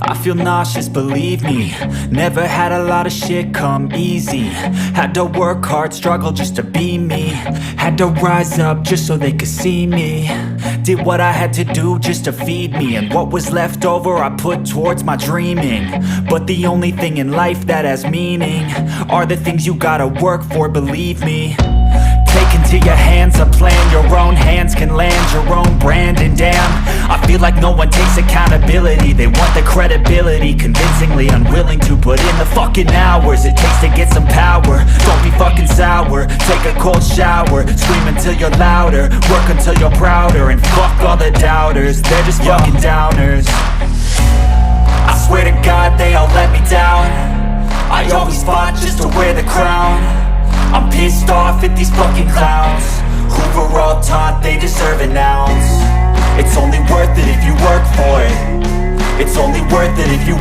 I feel nauseous, believe me. Never had a lot of shit come easy. Had to work hard, struggle just to be me. Had to rise up just so they could see me. Did what I had to do just to feed me. And what was left over I put towards my dreaming. But the only thing in life that has meaning are the things you gotta work for, believe me. Take into your hands a plan. Your own hands can land your own brand. And damn, I feel like no one takes accountability. They want the credibility, convincingly unwilling to put in the fucking hours it takes to get some power. Don't be fucking sour, take a cold shower. Scream until you're louder, work until you're prouder. And fuck all the doubters, they're just fucking downers. I swear to God they all let me down. I always fought just to wear the crown. I'm pissed off at these fucking clowns who were all taught they deserve an ounce. It's only worth it if you work for it. It's only worth it if you